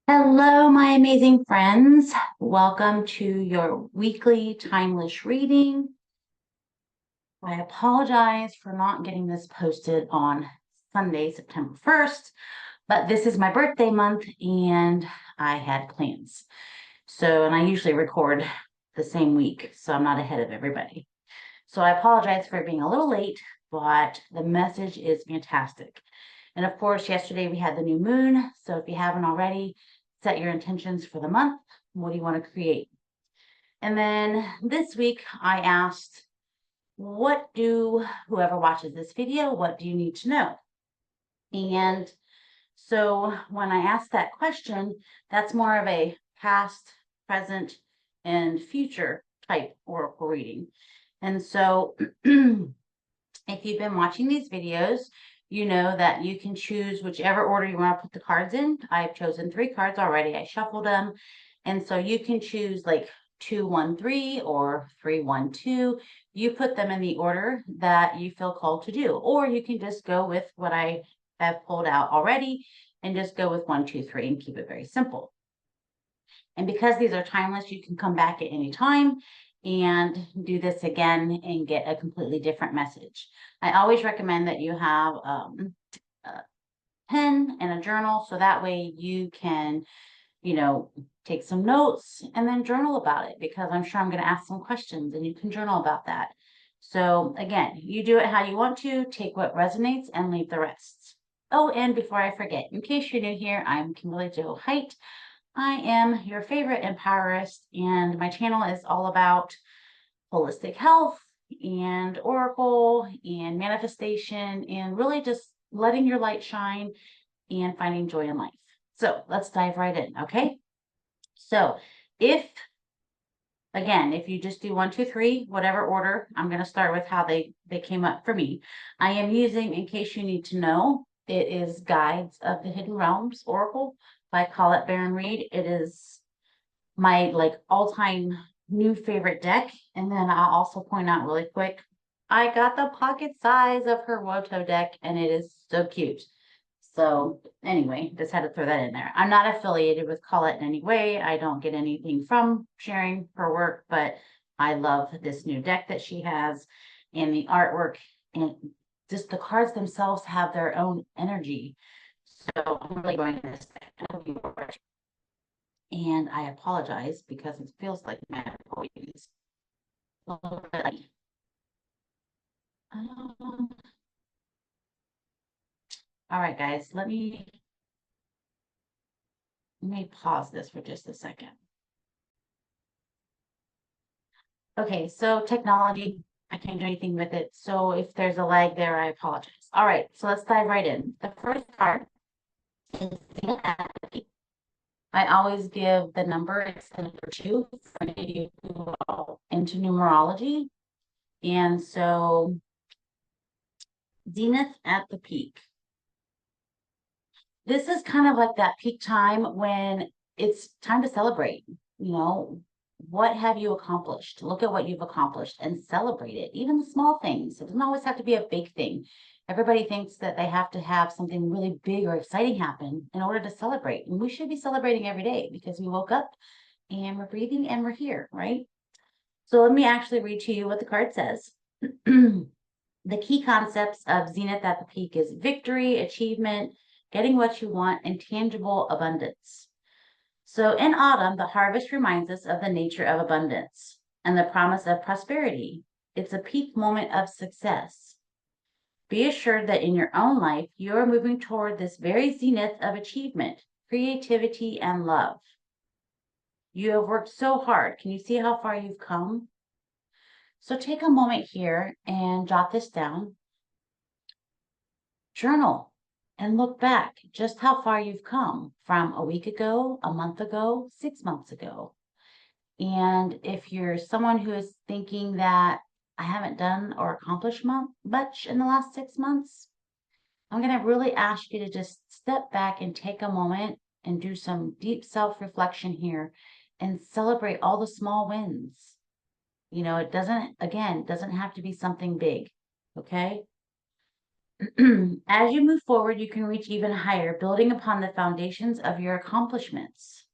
Hello, my amazing friends. Welcome to your weekly timeless reading. I apologize for not getting this posted on Sunday, September 1st, but this is my birthday month and I had plans. And I usually record the same week, so I'm not ahead of everybody. So I apologize for being a little late, but the message is fantastic. And of course, yesterday we had the new moon. So if you haven't already, set your intentions for the month. What do you want to create? And then this week I asked, whoever watches this video, what do you need to know? And so when I asked that question, that's more of a past, present, and future type oracle reading. And so if you've been watching these videos, you know that you can choose whichever order you want to put the cards in. I've chosen 3 cards already. I shuffled them. And so you can choose like 2, 1, 3 or 3, 1, 2. You put them in the order that you feel called to do. Or you can just go with what I have pulled out already and just go with 1, 2, 3 and keep it very simple. And because these are timeless, you can come back at any time and do this again and get a completely different message. I always recommend that you have a pen and a journal, so that way you can, take some notes and then journal about it, because I'm sure I'm going to ask some questions and you can journal about that. So again, you do it how you want to, take what resonates and leave the rest. Oh, and before I forget, in case you're new here, I'm Kimberly Jo Height. I am your favorite empowerist, and my channel is all about holistic health and oracle and manifestation and really just letting your light shine and finding joy in life. So let's dive right in, okay? So if you just do 1, 2, 3, whatever order, I'm going to start with how they came up for me. I am using, in case you need to know, it is Guides of the Hidden Realms Oracle by Colette Baron-Reid. It is my all-time new favorite deck. And then I'll also point out really quick, I got the pocket size of her Woto deck and it is so cute. So anyway, just had to throw that in there. I'm not affiliated with Colette in any way. I don't get anything from sharing her work, but I love this new deck that she has and the artwork, and just the cards themselves have their own energy. So I'm really going to this deck. And I apologize because it feels like magical readings. All right, guys, let me pause this for just a second. Okay, so technology, I can't do anything with it. So if there's a lag there, I apologize. All right, so let's dive right in. The first card is the I always give the number, it's the number 2 for any of you who are into numerology. And so Zenith at the peak. This is kind of like that peak time when it's time to celebrate. What have you accomplished? Look at what you've accomplished and celebrate it. Even the small things. It doesn't always have to be a big thing. Everybody thinks that they have to have something really big or exciting happen in order to celebrate. And we should be celebrating every day because we woke up and we're breathing and we're here, right? So let me actually read to you what the card says. The key concepts of Zenith at the peak is victory, achievement, getting what you want, and tangible abundance. So in autumn, the harvest reminds us of the nature of abundance and the promise of prosperity. It's a peak moment of success. Be assured that in your own life, you are moving toward this very zenith of achievement, creativity, and love. You have worked so hard. Can you see how far you've come? So take a moment here and jot this down. Journal and look back just how far you've come from a week ago, a month ago, 6 months ago. And if you're someone who is thinking that I haven't done or accomplished much in the last 6 months, I'm going to really ask you to just step back and take a moment and do some deep self-reflection here and celebrate all the small wins. It doesn't have to be something big, okay? As you move forward, you can reach even higher, building upon the foundations of your accomplishments.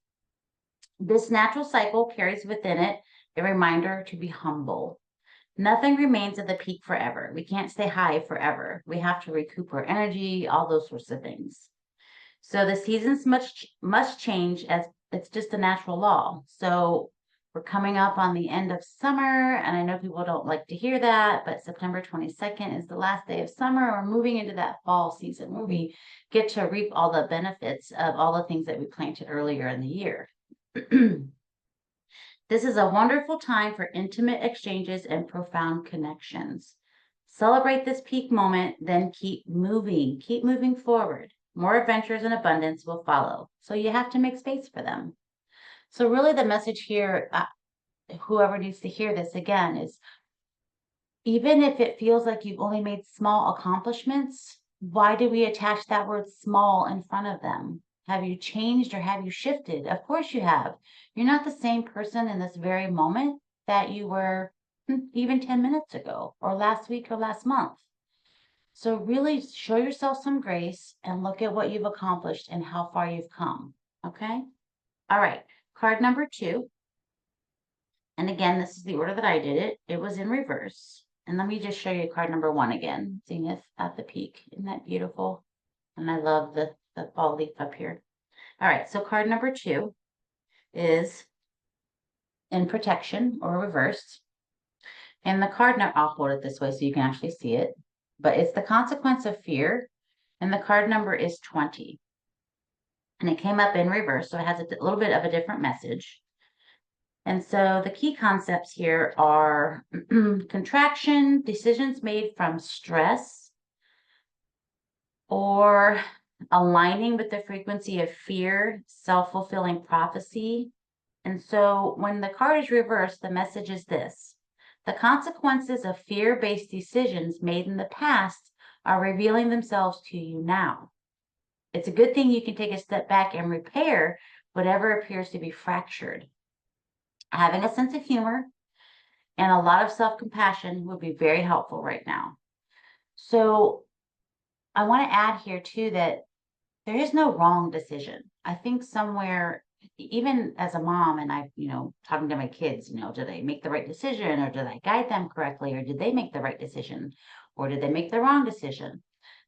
This natural cycle carries within it a reminder to be humble. Nothing remains at the peak forever. We can't stay high forever. We have to recoup our energy, all those sorts of things. So the seasons must change, as it's just a natural law. So we're coming up on the end of summer, and I know people don't like to hear that, but September 22nd is the last day of summer. We're moving into that fall season where we get to reap all the benefits of all the things that we planted earlier in the year. This is a wonderful time for intimate exchanges and profound connections. Celebrate this peak moment, then keep moving forward. More adventures and abundance will follow. So you have to make space for them. So really the message here, whoever needs to hear this again, is even if it feels like you've only made small accomplishments, why do we attach that word small in front of them? Have you changed or have you shifted? Of course you have. You're not the same person in this very moment that you were even 10 minutes ago or last week or last month. So really show yourself some grace and look at what you've accomplished and how far you've come. Okay? All right. Card number 2. And again, this is the order that I did it. It was in reverse. And let me just show you card number 1 again. Zenith at the peak. Isn't that beautiful? And I love the fall leaf up here. All right, so card number 2 is in protection or reversed. And the card number, I'll hold it this way so you can actually see it. But it's the consequence of fear. And the card number is 20. And it came up in reverse, so it has a little bit of a different message. And so the key concepts here are contraction, decisions made from stress, or aligning with the frequency of fear, self-fulfilling prophecy. And so when the card is reversed, the message is this: the consequences of fear-based decisions made in the past are revealing themselves to you now. It's a good thing you can take a step back and repair whatever appears to be fractured. Having a sense of humor and a lot of self-compassion would be very helpful right now. So I want to add here too that there is no wrong decision. I think somewhere, even as a mom, and I, talking to my kids, did they make the right decision, or did I guide them correctly, or did they make the right decision, or did they make the wrong decision?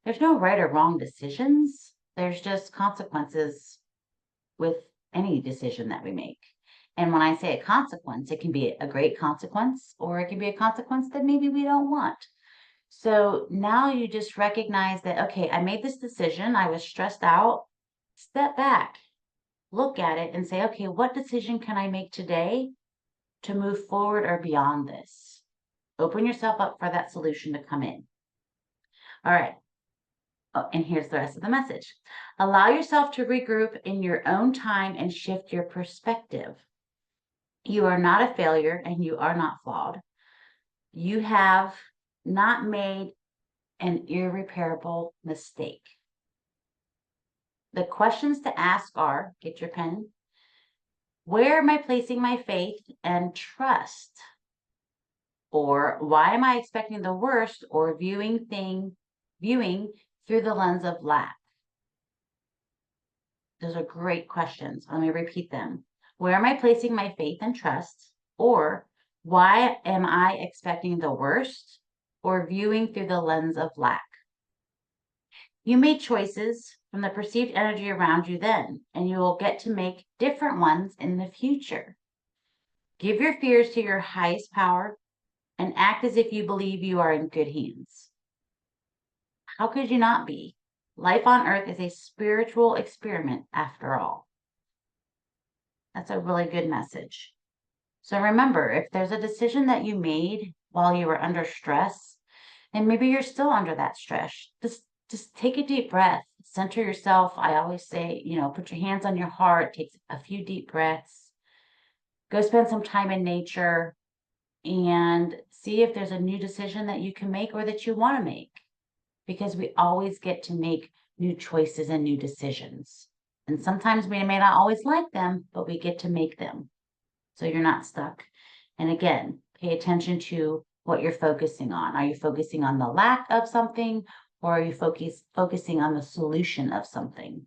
There's no right or wrong decisions. There's just consequences with any decision that we make. And when I say a consequence, it can be a great consequence, or it can be a consequence that maybe we don't want. So now you just recognize that, okay, I made this decision. I was stressed out. Step back, look at it and say, okay, what decision can I make today to move forward or beyond this? Open yourself up for that solution to come in. All right. Oh, and here's the rest of the message. Allow yourself to regroup in your own time and shift your perspective. You are not a failure and you are not flawed. You have not made an irreparable mistake. The questions to ask are, get your pen, where am I placing my faith and trust? Or why am I expecting the worst or viewing through the lens of lack? Those are great questions. Let me repeat them. Where am I placing my faith and trust? Or why am I expecting the worst or viewing through the lens of lack? You made choices from the perceived energy around you then, and you will get to make different ones in the future. Give your fears to your highest power and act as if you believe you are in good hands. How could you not be? Life on earth is a spiritual experiment after all. That's a really good message. So remember, if there's a decision that you made while you were under stress, and maybe you're still under that stress, just take a deep breath, center yourself. I always say, put your hands on your heart, take a few deep breaths, go spend some time in nature, and see if there's a new decision that you can make or that you want to make. Because we always get to make new choices and new decisions. And sometimes we may not always like them, but we get to make them. So you're not stuck. And again, pay attention to what you're focusing on. Are you focusing on the lack of something, or are you focusing on the solution of something?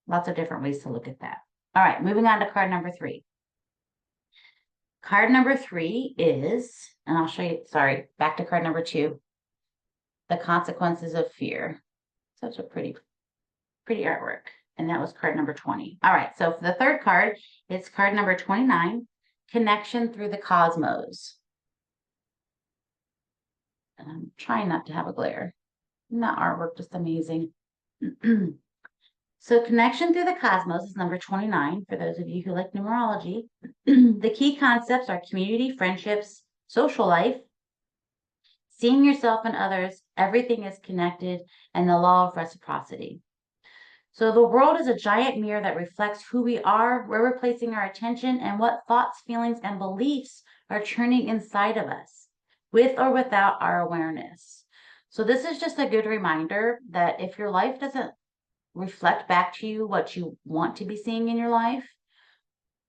Lots of different ways to look at that. All right, moving on to card number 3. Card number 3 is, and I'll show you, sorry, back to card number 2, the consequences of fear. Such a pretty artwork. And that was card number 20. All right, so for the third card, it's card number 29, connection through the cosmos. And I'm trying not to have a glare. And that artwork just amazing. So connection through the cosmos is number 29 for those of you who like numerology. The key concepts are community, friendships, social life, seeing yourself and others, everything is connected, and the law of reciprocity. So the world is a giant mirror that reflects who we are, where we're placing our attention, and what thoughts, feelings, and beliefs are churning inside of us, with or without our awareness. So this is just a good reminder that if your life doesn't reflect back to you what you want to be seeing in your life,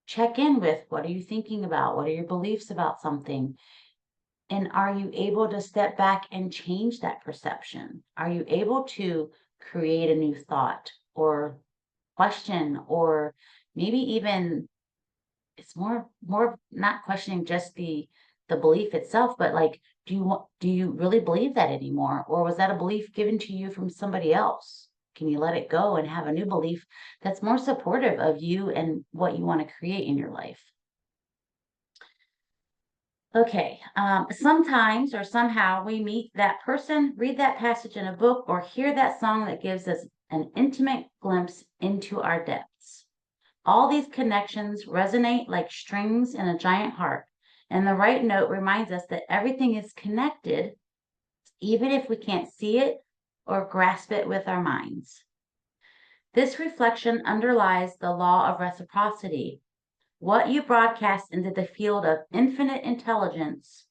check in with what are you thinking about? What are your beliefs about something? And are you able to step back and change that perception? Are you able to create a new thought or question, or maybe even it's more not questioning just the belief itself, but like, do you really believe that anymore? Or was that a belief given to you from somebody else? Can you let it go and have a new belief that's more supportive of you and what you want to create in your life? Okay, sometimes or somehow we meet that person, read that passage in a book, or hear that song that gives us an intimate glimpse into our depths. All these connections resonate like strings in a giant harp, and the right note reminds us that everything is connected, even if we can't see it or grasp it with our minds. This reflection underlies the law of reciprocity. What you broadcast into the field of infinite intelligence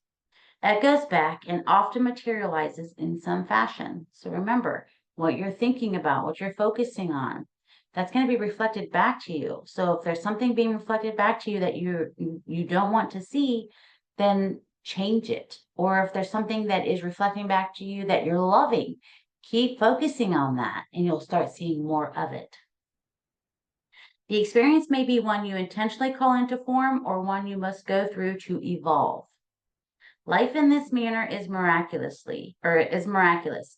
echoes back and often materializes in some fashion. So remember, what you're thinking about, what you're focusing on, that's going to be reflected back to you. So if there's something being reflected back to you that you don't want to see, then change it. Or if there's something that is reflecting back to you that you're loving, keep focusing on that and you'll start seeing more of it. The experience may be one you intentionally call into form or one you must go through to evolve. Life in this manner is miraculous,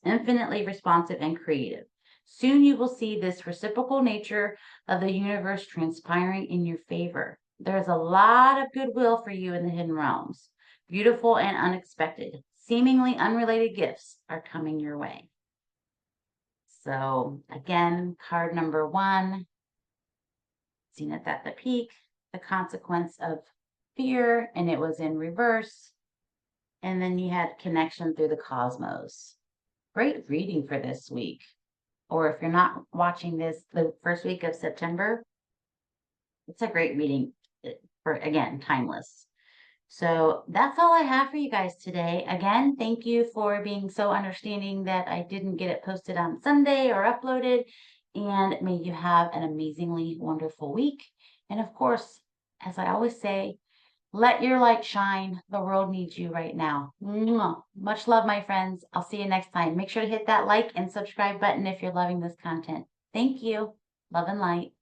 infinitely responsive and creative. Soon you will see this reciprocal nature of the universe transpiring in your favor. There's a lot of goodwill for you in the hidden realms. Beautiful and unexpected, seemingly unrelated gifts are coming your way. So again, card number 1, Zenith at the peak, the consequence of fear, and it was in reverse. And then you had connection through the cosmos. Great reading for this week. Or if you're not watching this the first week of September, it's a great reading for, again, timeless. So that's all I have for you guys today. Again, thank you for being so understanding that I didn't get it posted on Sunday or uploaded. And may you have an amazingly wonderful week. And of course, as I always say, let your light shine. The world needs you right now. Much love, my friends. I'll see you next time. Make sure to hit that like and subscribe button if you're loving this content. Thank you. Love and light.